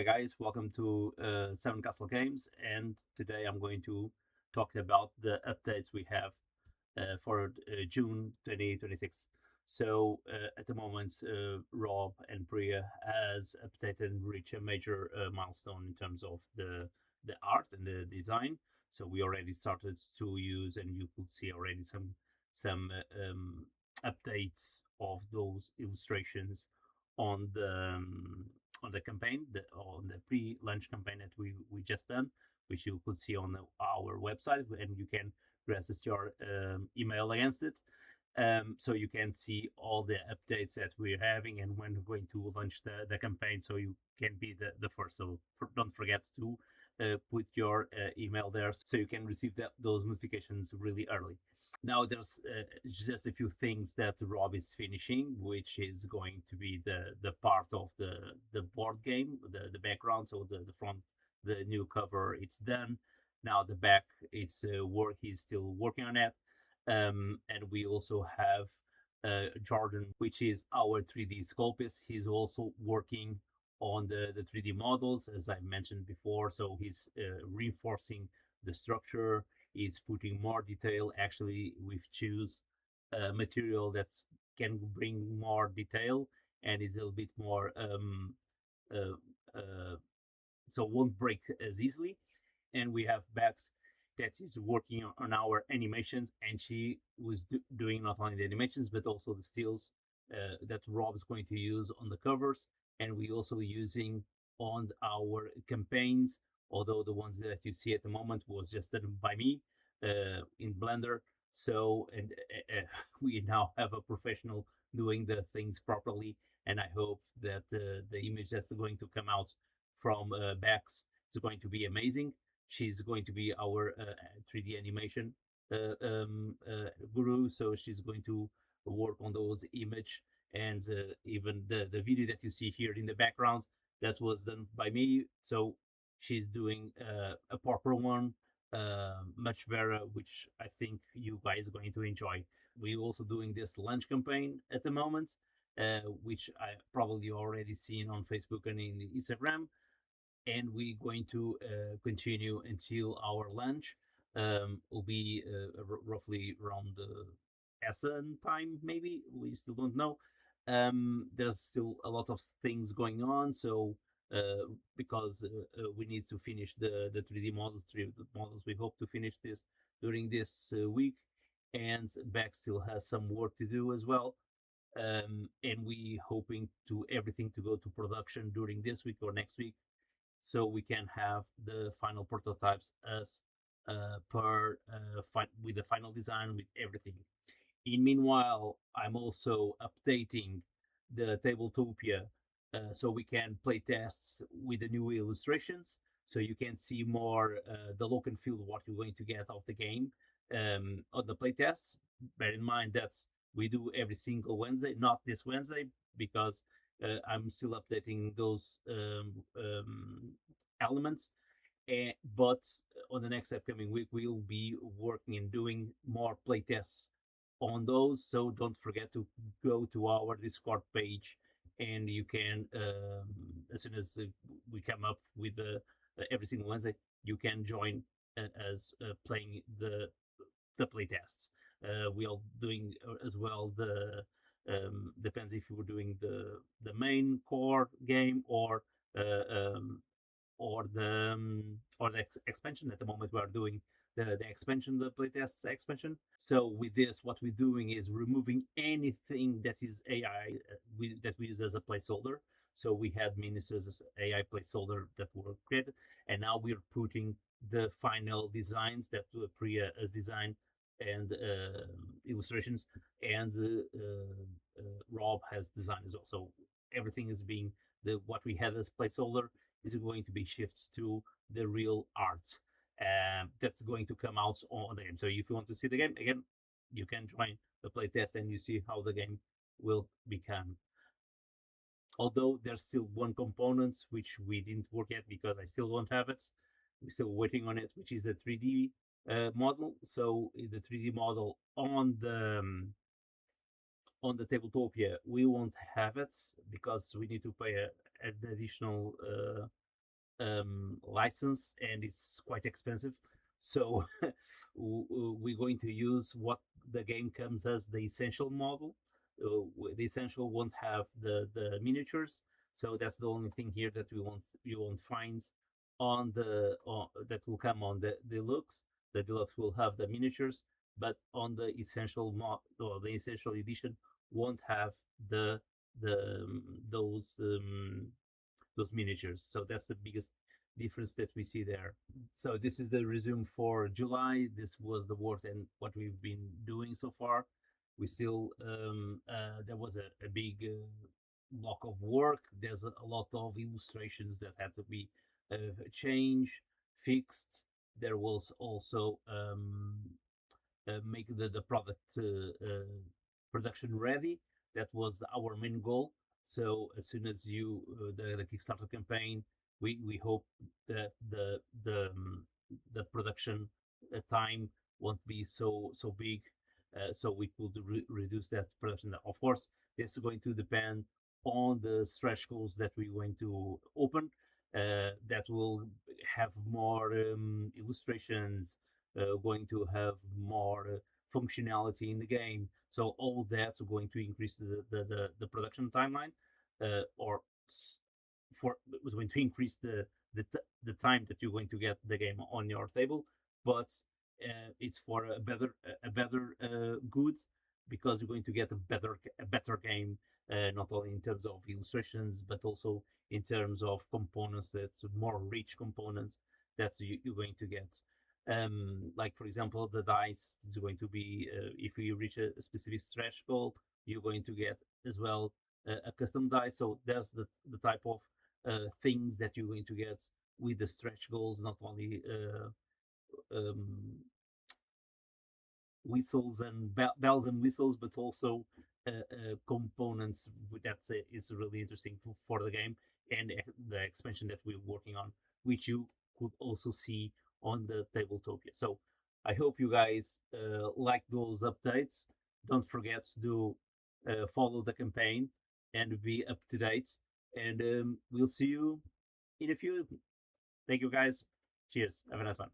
Hi guys, welcome to Seven Castle Games, and today I'm going to talk about the updates we have for June 2026. At the moment, Rob and Priya has updated and reached a major milestone in terms of the art and the design. So we already started to use, and you could see already some updates of those illustrations on the campaign, on the pre-launch campaign that we just done, which you could see on our website, and you can register your email against it. So you can see all the updates that we're having and when we're going to launch the campaign, so you can be the first. So don't forget to put your email there so you can receive those notifications really early. Now there's just a few things that Rob is finishing, which is going to be the part of the board game, the background. So the front, the new cover, it's done. Now the back, it's work. He's still working on it. And we also have Jordan, which is our 3D sculptist. He's also working on the 3D models, as I mentioned before. So he's reinforcing the structure, is putting more detail. Actually, we've choose material that can bring more detail and is a little bit more uh, uh, so won't break as easily. And we have Bex that is working on our animations, and she was doing not only the animations but also the stills that Rob is going to use on the covers, and we also using on our campaigns. Although the ones that you see at the moment was just done by me in Blender, so and we now have a professional doing the things properly, and I hope that the image that's going to come out from Bex is going to be amazing. She's going to be our 3D animation guru, so she's going to work on those image, and even the video that you see here in the background, that was done by me. So she's doing a proper one, much better, which I think you guys are going to enjoy. We're also doing this lunch campaign at the moment, which I probably already seen on Facebook and in Instagram, and we're going to continue until our lunch. Will be roughly around the Essen time, maybe. We still don't know. There's still a lot of things going on, so because we need to finish the 3D models, we hope to finish this during this week, and Beck still has some work to do as well. And we hoping to everything to go to production during this week or next week, so we can have the final prototypes as with the final design with everything. In meanwhile, I'm also updating the Tabletopia so we can play tests with the new illustrations, so you can see more the look and feel of what you're going to get of the game on the play tests. Bear in mind that we do every single Wednesday, not this Wednesday, because I'm still updating those elements. But on the next upcoming week, we'll be working and doing more playtests on those. So don't forget to go to our Discord page, and you can, as soon as we come up with every single Wednesday, you can join as playing the playtests. We are doing as well the depends if you were doing the main core game uh, um, or the expansion. At the moment, we are doing the expansion, the playtest expansion. So with this, what we're doing is removing anything that is AI that we use as a placeholder. So we had ministers as AI placeholder that were created, and now we're putting the final designs that Priya has designed and illustrations, and Rob has designed as well. So everything is being what we had as placeholder is going to be shifted to the real art that's going to come out on the game. So if you want to see the game again, you can join the playtest and you see how the game will become. Although there's still one component which we didn't work yet because I still don't have it. We're still waiting on it, which is the 3D model. So the 3D model on the Tabletopia, we won't have it because we need to pay an additional license, and it's quite expensive. So we're going to use what the game comes as the essential model. The essential won't have the miniatures, so that's the only thing here that you won't find on the that will come on the deluxe. The deluxe will have the miniatures, but on the essential mod or the essential edition won't have the the um, those um, those miniatures. So that's the biggest difference that we see there. So this is the resume for July. This was the work and what we've been doing so far. We still there was a big block of work. There's a lot of illustrations that had to be changed, fixed. There was also make the product production ready. That was our main goal. So as soon as the Kickstarter campaign, we hope that the production time won't be so big, so we could reduce that production. Of course, this is going to depend on the stretch goals that we're going to open. That will have more illustrations, going to have more functionality in the game. So all that's going to increase the production timeline, or for was going to increase the time that you're going to get the game on your table. But it's for a better goods, because you're going to get a better game, not only in terms of illustrations but also in terms of components, that's more rich components that you're going to get. Like for example, the dice is going to be, if you reach a specific stretch goal, you're going to get as well a custom dice. So there's the type of things that you're going to get with the stretch goals, not only um, whistles and bells and whistles, but also components that is really interesting for the game, and the expansion that we're working on, which you could also see on the tabletopia. So I hope you guys like those updates. Don't forget to follow the campaign and be up to date. And we'll see you in a few. Thank you, guys. Cheers. Have a nice one.